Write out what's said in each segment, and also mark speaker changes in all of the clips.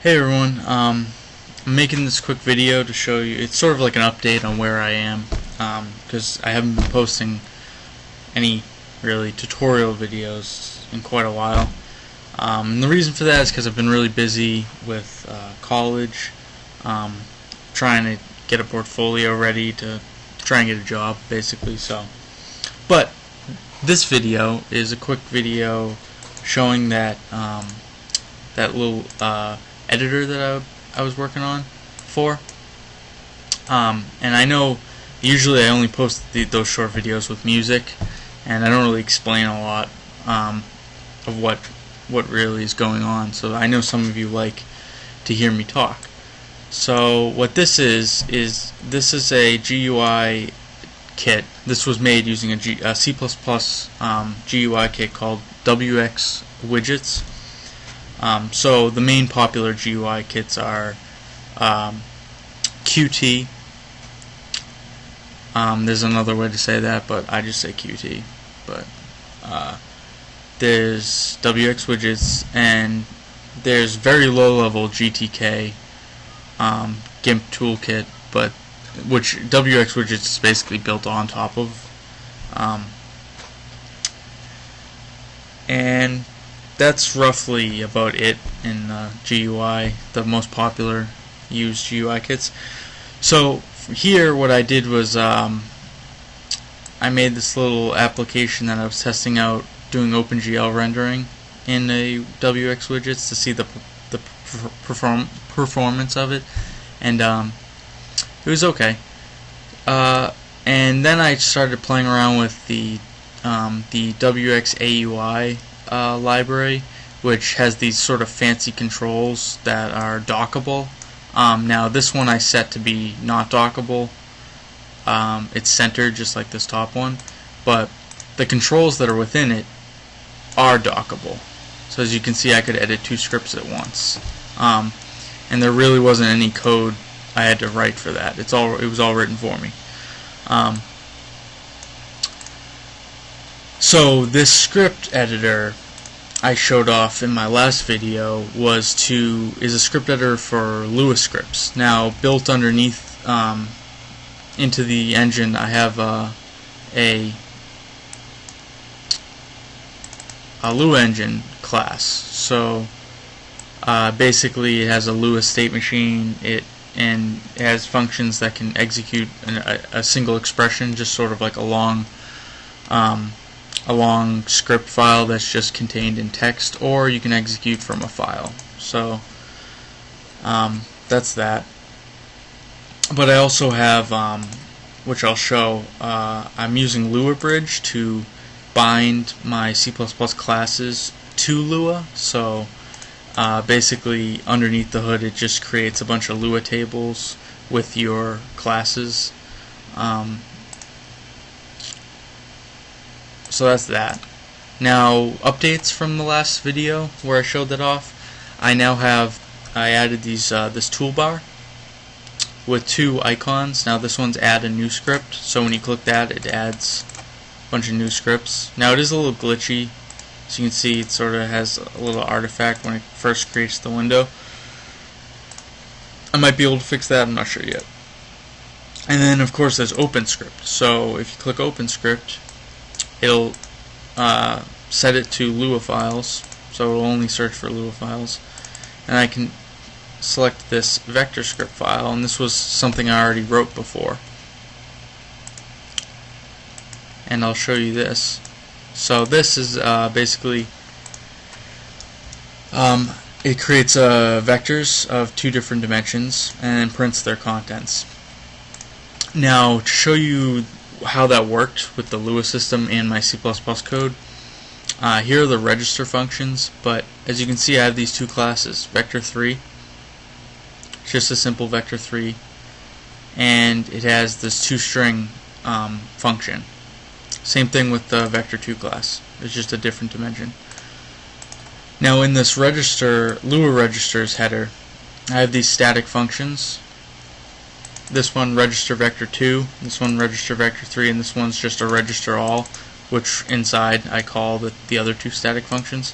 Speaker 1: Hey everyone, I'm making this quick video to show you, it's sort of like an update on where I am, because I haven't been posting any really tutorial videos in quite a while. And the reason for that is because I've been really busy with college, trying to get a portfolio ready to try and get a job, basically. But this video is a quick video showing that that little editor that I was working on for. And I know usually I only post those short videos with music, and I don't really explain a lot of what really is going on. So I know some of you like to hear me talk. So what this is a GUI kit. This was made using a C++ GUI kit called WX widgets. So the main popular GUI kits are Qt. There's another way to say that, but I just say Qt. But there's WX widgets, and there's very low-level GTK GIMP toolkit, but which WX widgets is basically built on top of. And that's roughly about it in GUI, the most popular used GUI kits. So here what I did was I made this little application that I was testing out doing OpenGL rendering in a WX widgets to see the performance of it, and it was okay. And then I started playing around with the WX AUI library, which has these sort of fancy controls that are dockable. Now this one I set to be not dockable. It's centered just like this top one, but the controls that are within it are dockable. So as you can see, I could edit two scripts at once, and there really wasn't any code I had to write for that. It was all written for me. So this script editor I showed off in my last video is a script editor for Lua scripts. Now built underneath into the engine, I have a Lua engine class. So basically it has a Lua state machine, and it has functions that can execute a single expression, just sort of like a long script file that's just contained in text, or you can execute from a file. So that's that. But I also have, which I'll show, I'm using Lua Bridge to bind my C++ classes to Lua. So basically underneath the hood it just creates a bunch of Lua tables with your classes. So that's that. Now, updates from the last video where I showed that off. I added this toolbar with two icons. Now this one's add a new script, so when you click that it adds a bunch of new scripts. Now it is a little glitchy, as you can see it sort of has a little artifact when it first creates the window. I might be able to fix that, I'm not sure yet. And then of course there's OpenScript. So if you click OpenScript, it'll set it to Lua files, so it'll only search for Lua files. And I can select this vector script file, and this was something I already wrote before. And I'll show you this. So this is basically it creates vectors of two different dimensions and prints their contents. Now to show you how that worked with the Lua system and my C++ code, here are the register functions, but as you can see I have these two classes, vector3, just a simple vector3, and it has this toString function. Same thing with the vector2 class, it's just a different dimension. Now in this Lua registers header, I have these static functions. This one register vector2, this one register vector3, and this one's just a register all, which inside I call the other two static functions.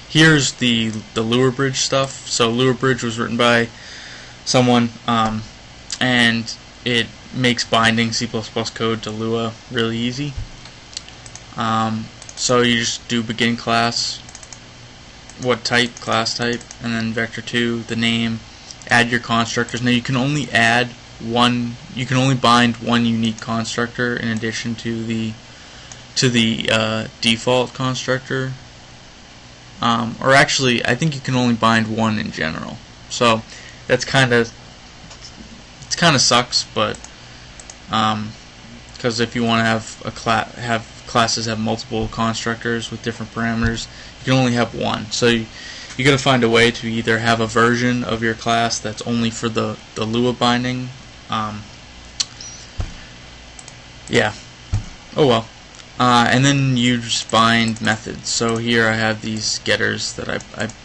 Speaker 1: here's the Lua Bridge stuff. So Lua Bridge was written by someone, and it makes binding C++ code to Lua really easy. So you just do begin class, what type, class type, and then vector2, the name, add your constructors. Now you can only add one, you can only bind one unique constructor in addition to the default constructor. Or actually, I think you can only bind one in general. So that's kind of sucks, but because if you want to have classes have multiple constructors with different parameters, you can only have one. So you got to find a way to either have a version of your class that's only for the Lua binding. Yeah. Oh well. And then you just bind methods. So here I have these getters that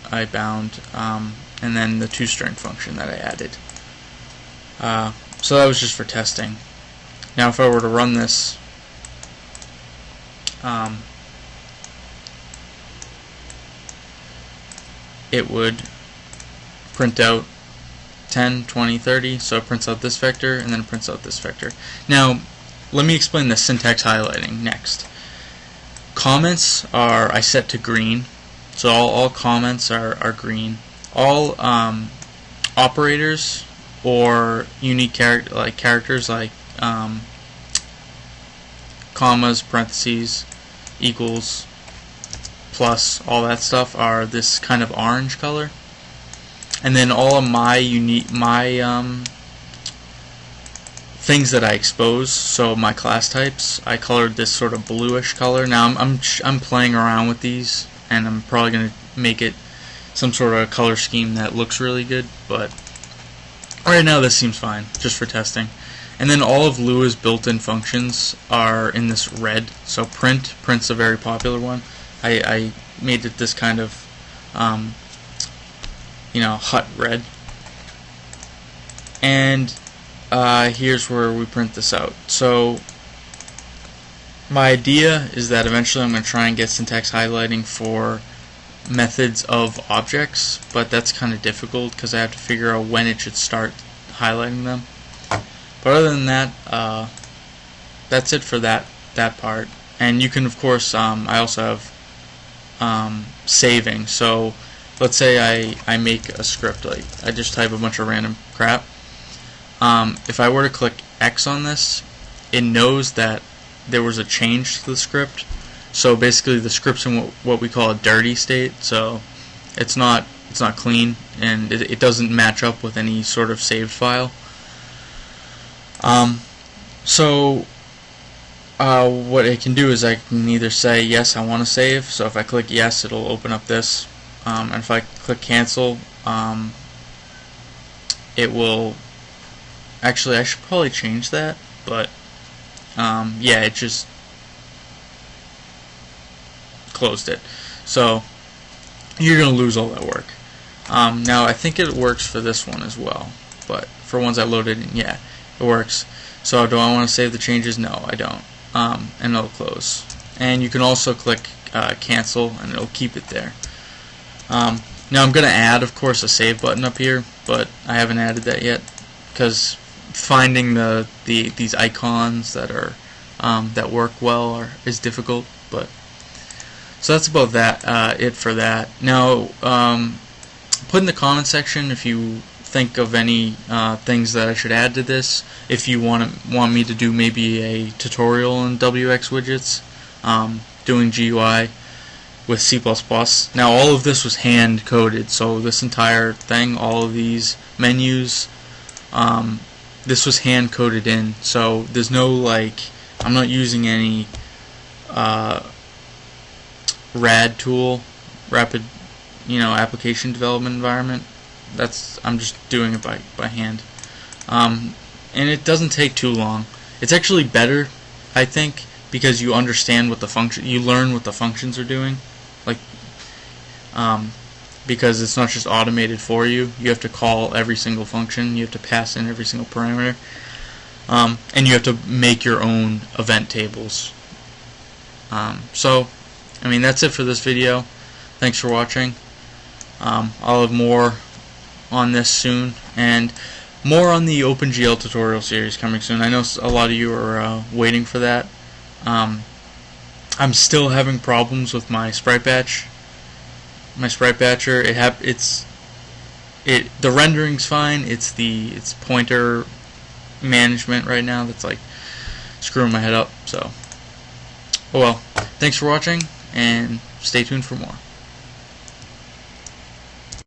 Speaker 1: I bound, and then the toString function that I added. So that was just for testing. Now if I were to run this, it would print out 10, 20, 30, so it prints out this vector and then it prints out this vector. Now let me explain the syntax highlighting next. Comments are I set to green, so all comments are green. All operators or unique characters like commas, parentheses, equals, plus, all that stuff are this kind of orange color. And then all of my things that I expose, so my class types, I colored this sort of bluish color. Now I'm playing around with these, and I'm probably going to make it some sort of color scheme that looks really good, but right now this seems fine, just for testing. And then all of Lua's built-in functions are in this red. So print's a very popular one. I made it this kind of hot red. And here's where we print this out. So my idea is that eventually I'm going to try and get syntax highlighting for methods of objects, but that's kind of difficult because I have to figure out when it should start highlighting them. But other than that, that's it for that part. And you can, of course, I also have saving. So let's say I make a script, like I just type a bunch of random crap. If I were to click X on this, it knows that there was a change to the script. So basically the script's in what we call a dirty state, so it's not clean, and it doesn't match up with any sort of saved file. What it can do is I can either say yes, I want to save, so if I click yes, it'll open up this, and if I click cancel, it will actually, I should probably change that, but yeah, it just closed it. So you're going to lose all that work. Now I think it works for this one as well, but for ones I loaded in, yeah, it works. So do I want to save the changes? No, I don't. And it'll close. And you can also click cancel, and it'll keep it there. Now I'm going to add, of course, a save button up here, but I haven't added that yet because finding these icons that are that work well is difficult. But so that's about that. It for that. Now, put in the comment section if you think of any things that I should add to this. If you want me to do maybe a tutorial in WX widgets, doing GUI with C++. Now all of this was hand coded, so this entire thing, all of these menus, this was hand coded in. So there's no I'm not using any RAD tool, rapid application development environment. I'm just doing it by hand, and it doesn't take too long. It's actually better, I think, because you understand what you learn what the functions are doing, because it's not just automated for you. You have to call every single function, you have to pass in every single parameter, and you have to make your own event tables. So, I mean, that's it for this video. Thanks for watching. I'll have more on this soon, and more on the OpenGL tutorial series coming soon. I know a lot of you are waiting for that. I'm still having problems with my sprite batch. My sprite batcher, the rendering's fine. It's pointer management right now that's like screwing my head up. So, oh well. Thanks for watching, and stay tuned for more.